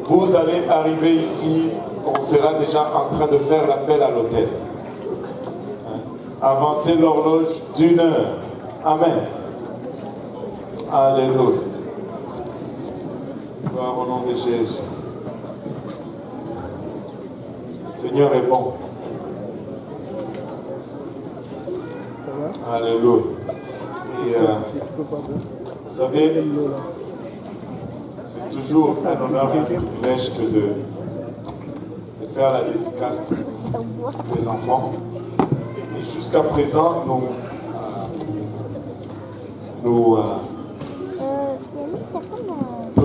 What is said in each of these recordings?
Vous allez arriver ici, on sera déjà en train de faire l'appel à l'hôtesse. Avancez l'horloge d'1 heure. Amen. Alléluia. Gloire au nom de Jésus. Le Seigneur est bon. Alléluia. Et vous savez, c'est toujours un honneur et un privilège que de faire la dédicace des enfants. Et jusqu'à présent, nous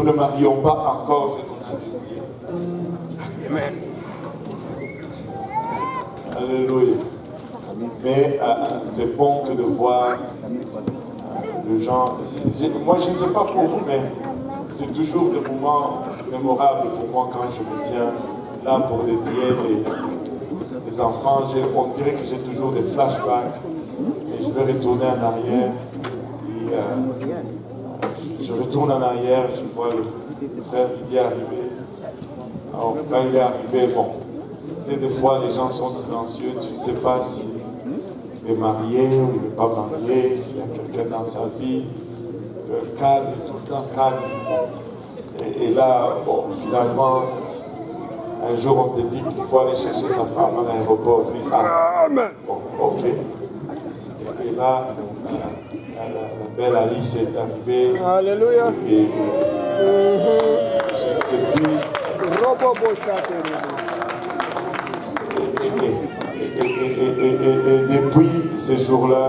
ne marions pas encore cette Amen. Alléluia. Mais c'est bon que de voir les gens. Moi, je ne sais pas pour vous, mais c'est toujours des moments mémorables pour moi quand je me tiens là pour dédier les enfants. On dirait que j'ai toujours des flashbacks et je vais retourner en arrière. Et, je retourne en arrière, je vois le frère Didier arriver. Alors, quand il est arrivé, bon, des fois les gens sont silencieux, tu ne sais pas si il est marié ou il n'est pas marié, s'il y a quelqu'un dans sa vie, calme, tout le temps calme. Et là, bon, finalement, un jour on te dit qu'il faut aller chercher sa femme à l'aéroport. Tu dis, ah, bon, ok. Et là, la belle Alice est arrivée. Alléluia. Et depuis ces jours-là,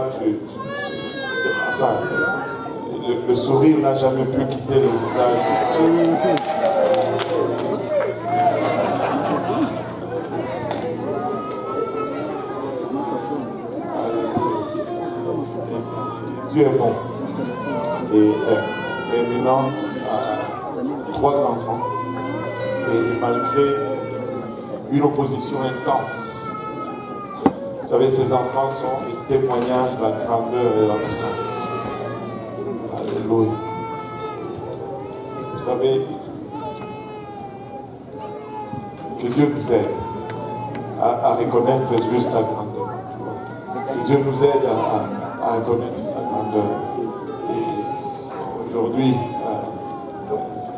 le sourire n'a jamais pu quitter le visage. Dieu est bon. Et maintenant, 3 enfants. Et malgré une opposition intense, vous savez, ces enfants sont des témoignages de la grandeur et de la puissance. Alléluia. Vous savez, que Dieu nous aide à reconnaître juste sa grandeur. Que Dieu nous aide à reconnaître sa grandeur. Et aujourd'hui,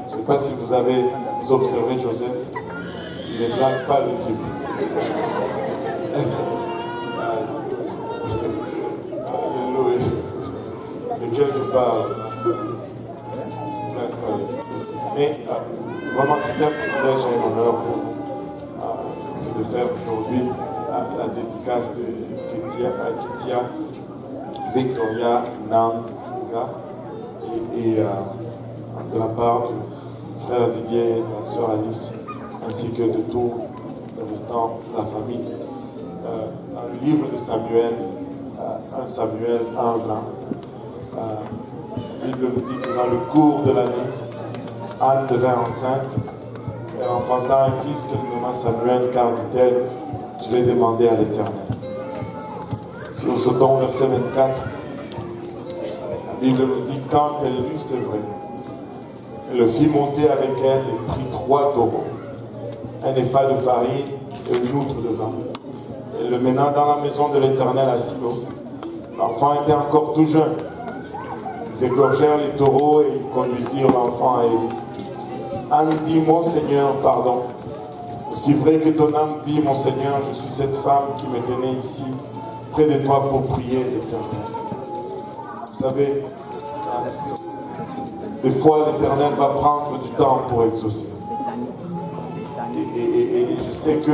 je ne sais pas si vous avez observé Joseph, il ne blague pas le type. Alléluia. De quel je parle. Mais vraiment, c'est un privilège et un honneur de faire aujourd'hui la dédicace de Ketia, Victoria, Nanga et de la part du frère Didier et de la sœur Alice, ainsi que de tout le restant de la famille. Dans le livre de Samuel, 1 Samuel 1, la Bible nous dit que dans le cours de la nuit, Anne devint enceinte, et enfanta un fils qu'elle nomma Samuel, car dit-elle, je l'ai demandé à l'Éternel. Si nous sautons au verset 24, la Bible nous dit, quand elle lut, c'est vrai, elle le fit monter avec elle et prit 3 taureaux, un épha de farine et une outre de vin. Elle le mena dans la maison de l'Éternel à Silo. L'enfant était encore tout jeune. Ils égorgèrent les taureaux et ils conduisirent l'enfant à Élie. Anne dit, mon Seigneur, pardon. Aussi vrai que ton âme vit, mon Seigneur, je suis cette femme qui me tenait ici, près de toi pour prier l'Éternel. Vous savez, des fois l'Éternel va prendre du temps pour exaucer. Et je sais que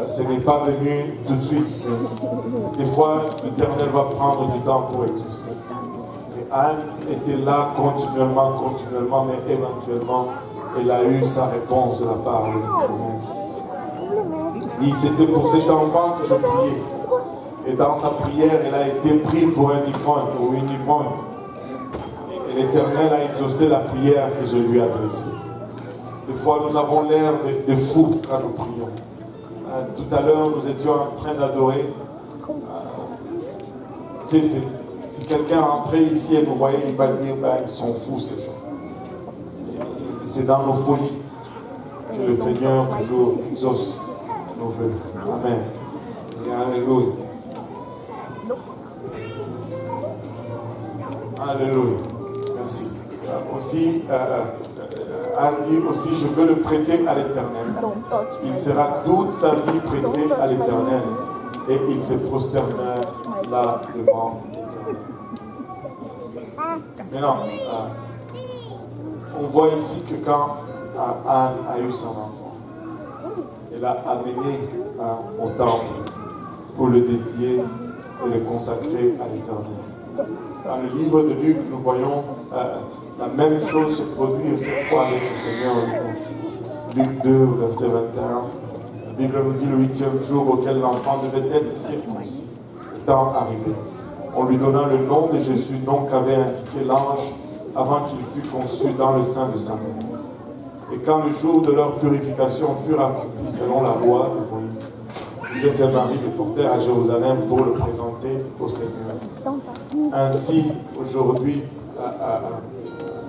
ce n'est pas venu tout de suite. Des fois, l'Éternel va prendre du temps pour exaucer. Et Anne était là continuellement, mais éventuellement, elle a eu sa réponse de la part de l'Éternel. Et c'était pour cet enfant que je priais. Et dans sa prière, elle a été prise pour un ivrogne ou une ivrogne. Et l'Éternel a exaucé la prière que je lui ai adressée. Des fois, nous avons l'air de fous quand nous prions. Tout à l'heure, nous étions en train d'adorer. Tu sais, si quelqu'un rentrait ici et nous voyait, il va dire, ben, ils sont fous, ces gens. C'est dans nos folies. que le Seigneur toujours exauce nos vœux. Amen. Et alléluia. Alléluia. Merci. Aussi, Anne dit aussi, je veux le prêter à l'Éternel. Il sera toute sa vie prêté à l'Éternel et il se prosternera là devant l'Éternel. Maintenant, on voit ici que quand Anne a eu son enfant, elle a amené au temple pour le dédier et le consacrer à l'Éternel. Dans le livre de Luc, nous voyons la même chose se produire cette fois avec le Seigneur. Luc 2, verset 21. La Bible nous dit le 8e jour auquel l'enfant devait être circoncis. Le temps arrivé. On lui donna le nom de Jésus, nom qu'avait indiqué l'ange avant qu'il fût conçu dans le sein de sa mère. Et quand le jour de leur purification fut accompli selon la loi de Moïse, Joseph et Marie le portèrent à Jérusalem pour le présenter au Seigneur. Ainsi, aujourd'hui,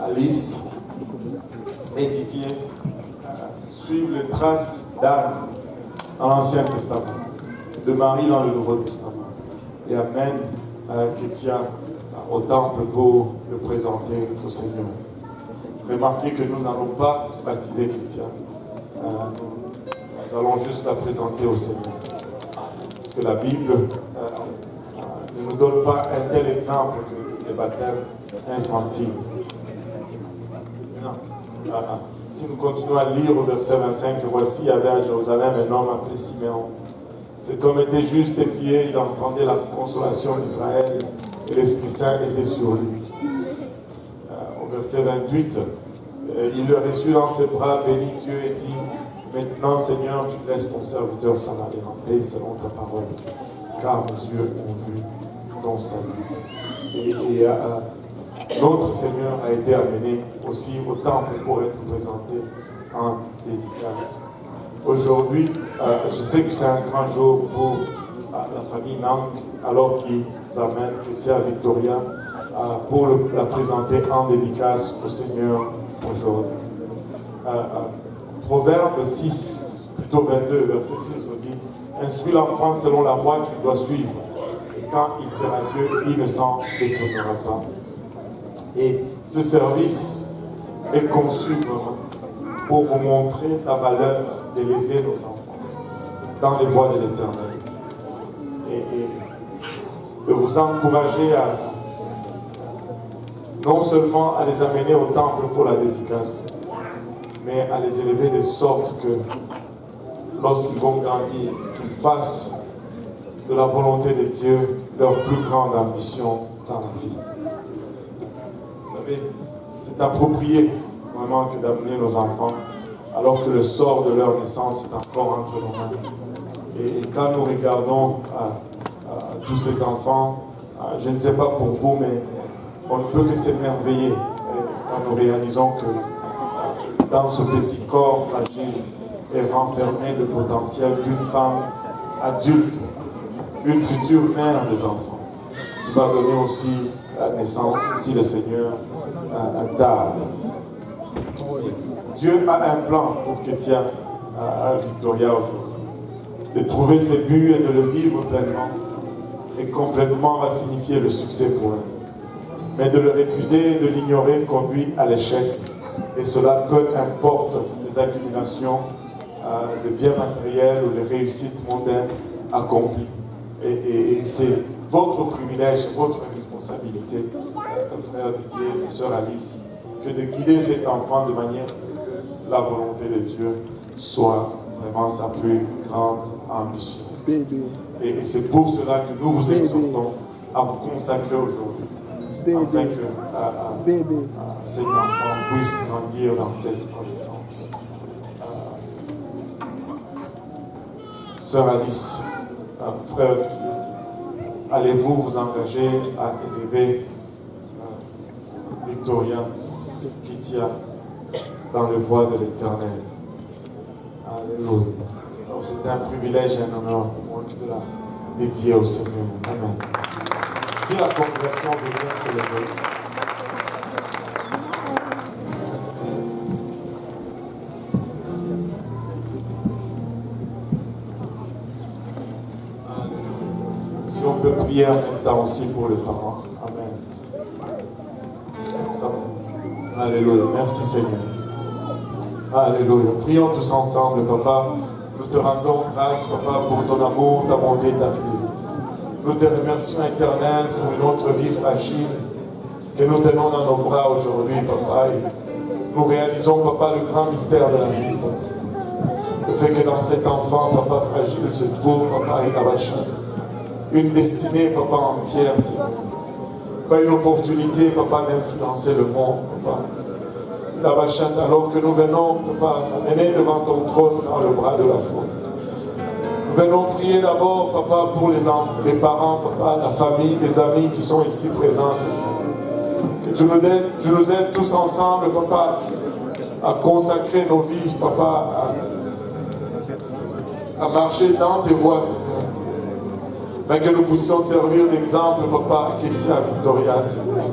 Alice et Didier suivent les traces d'Anne dans l'Ancien Testament, de Marie dans le Nouveau Testament, et amènent Kétia au temple pour le présenter au Seigneur. Remarquez que nous n'allons pas baptiser Kétia. Nous allons juste la présenter au Seigneur. Parce que la Bible ne nous donne pas un tel exemple que les baptêmes infantiles. Si nous continuons à lire au verset 25, voici, il y avait à Jérusalem un homme appelé Siméon. Cet homme était juste et pieux, il entendait la consolation d'Israël et l'Esprit Saint était sur lui. Au verset 28, il le reçut dans ses bras, bénit Dieu et dit, maintenant Seigneur, tu laisses ton serviteur s'en aller en paix selon ta parole, car mes yeux ont vu ton salut. Et notre Seigneur a été amené aussi au temple pour être présenté en dédicace. Aujourd'hui, je sais que c'est un grand jour pour la famille Nank, alors qu'ils amènent Kétia Victoria pour la présenter en dédicace au Seigneur aujourd'hui. Proverbe 6, plutôt 22, verset 6 nous dit, instruis l'enfant selon la voie qu'il doit suivre, et quand il sera vieux, il ne s'en détournera pas. Et ce service est conçu pour vous montrer la valeur d'élever nos enfants dans les voies de l'Éternel. Et de vous encourager à non seulement à les amener au temple pour la dédicace, mais à les élever de sorte que lorsqu'ils vont grandir, qu'ils fassent de la volonté de Dieu leur plus grande ambition dans la vie. Vous savez, c'est approprié vraiment que d'amener nos enfants alors que le sort de leur naissance est encore entre nos mains. Et quand nous regardons tous ces enfants, je ne sais pas pour vous, mais on ne peut que s'émerveiller quand nous réalisons que dans ce petit corps fragile est renfermé le potentiel d'une femme adulte, une future mère des enfants, qui va donner aussi la naissance, si le Seigneur tarde. Dieu a un plan pour Kétia Victoria aujourd'hui. De trouver ses buts et de le vivre pleinement et complètement va signifier le succès pour elle. Mais de le refuser et de l'ignorer conduit à l'échec. Et cela, peu importe les accumulations de biens matériels ou les réussites mondaines accomplies. Et c'est votre privilège, votre responsabilité, frère Didier et sœur Alice, que de guider cet enfant de manière à ce que la volonté de Dieu soit vraiment sa plus grande ambition. Et c'est pour cela que nous vous exhortons à vous consacrer aujourd'hui, afin que ces enfants puissent grandir dans cette connaissance. Sœur Alice, frère, allez-vous vous engager à élever Victoria Kétia dans le voie de l'Éternel? Alléluia. C'est un privilège et un honneur pour moi de la dédier au Seigneur. Amen. Si la congrégation veut bien se lever. on peut prier en même temps aussi pour les parents. Amen. Alléluia. Merci Seigneur. Alléluia. Prions tous ensemble, Papa. Nous te rendons grâce, Papa, pour ton amour, ta bonté, ta fidélité. Nous te remercions, Éternel, pour notre vie fragile que nous tenons dans nos bras aujourd'hui, Papa. Et nous réalisons, Papa, le grand mystère de la vie. Le fait que dans cet enfant, Papa, fragile, se trouve, Papa, une destinée, Papa, entière, Seigneur. Pas une opportunité, Papa, d'influencer le monde, Papa. Alors que nous venons, Papa, amener devant ton trône dans le bras de la foi. Nous venons prier d'abord, Papa, pour les enfants, les parents, Papa, la famille, les amis qui sont ici présents, Seigneur. Que tu nous aides tous ensemble, Papa, à consacrer nos vies, Papa, à marcher dans tes voies, Seigneur. Afin que nous puissions servir d'exemple, Papa, à Kétia, à Victoria, Seigneur.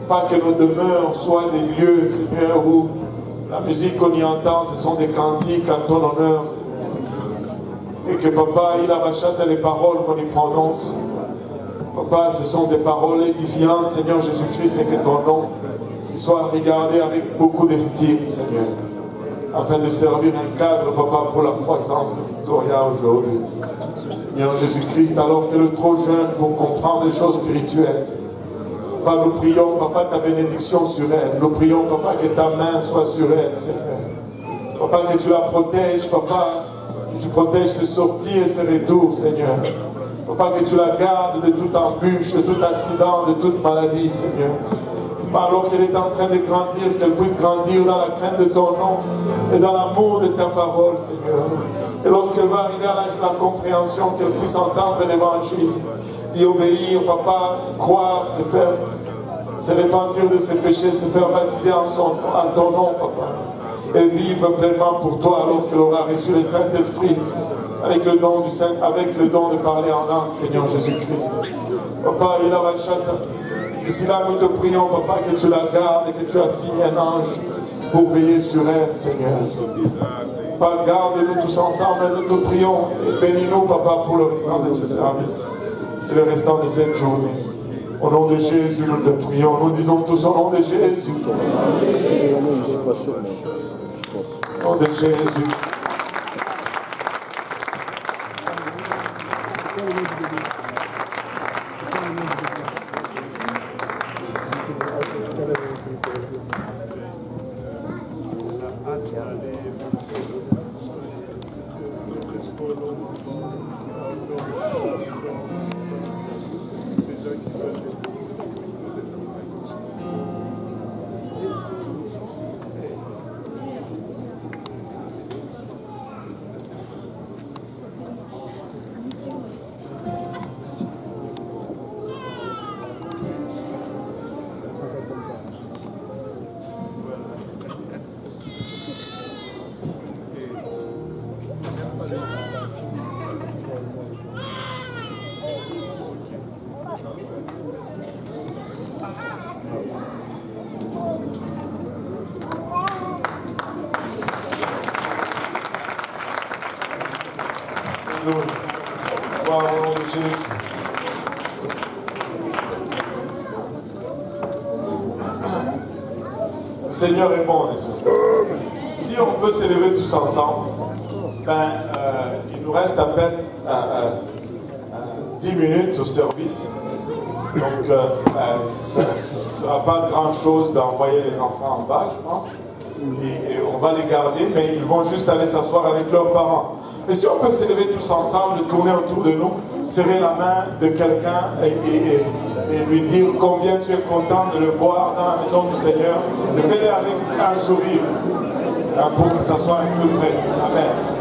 Pas que nos demeures soient des lieux, Seigneur, où la musique qu'on y entend, ce sont des cantiques en ton honneur, Seigneur. Et que, Papa, il achète les paroles qu'on y prononce. Papa, ce sont des paroles édifiantes, Seigneur Jésus-Christ, et que ton nom soit regardé avec beaucoup d'estime, Seigneur. Afin de servir un cadre, Papa, pour la croissance de Victoria aujourd'hui. Seigneur Jésus-Christ, alors qu'elle est trop jeune pour comprendre les choses spirituelles, Papa, nous prions, Papa, ta bénédiction sur elle. Nous prions, Papa, que ta main soit sur elle, Seigneur. Papa, que tu la protèges, Papa, que tu protèges ses sorties et ses retours, Seigneur. Papa, que tu la gardes de toute embûche, de tout accident, de toute maladie, Seigneur. Papa, alors qu'elle est en train de grandir, qu'elle puisse grandir dans la crainte de ton nom et dans l'amour de ta parole, Seigneur. Et lorsqu'elle va arriver à l'âge de la compréhension, qu'elle puisse entendre l'évangile, y obéir, Papa, croire, se repentir de ses péchés, se faire baptiser en ton nom, Papa, et vivre pleinement pour toi alors qu'elle aura reçu le Saint-Esprit avec le don de parler en langue, Seigneur Jésus-Christ. Papa, il a d'ici là, nous te prions, Papa, que tu la gardes et que tu assignes un ange pour veiller sur elle, Seigneur. Papa, garde-nous tous ensemble, nous te prions et bénis-nous, Papa, pour le restant de ce service et le restant de cette journée. Au nom de Jésus, nous te prions. Nous disons tous au nom de Jésus. Au nom de Jésus. Gloire au nom de Jésus. Le Seigneur est bon, n'est-ce pas? Si on peut s'élever tous ensemble, il nous reste à peine 10 minutes au service. Donc, ça ne sera pas grand-chose d'envoyer les enfants en bas, je pense. Et on va les garder, mais ils vont juste aller s'asseoir avec leurs parents. Mais si on peut s'élever tous ensemble, tourner autour de nous, serrer la main de quelqu'un et lui dire combien tu es content de le voir dans la maison du Seigneur, le fais-le avec un sourire pour que ça soit un peu près. Amen.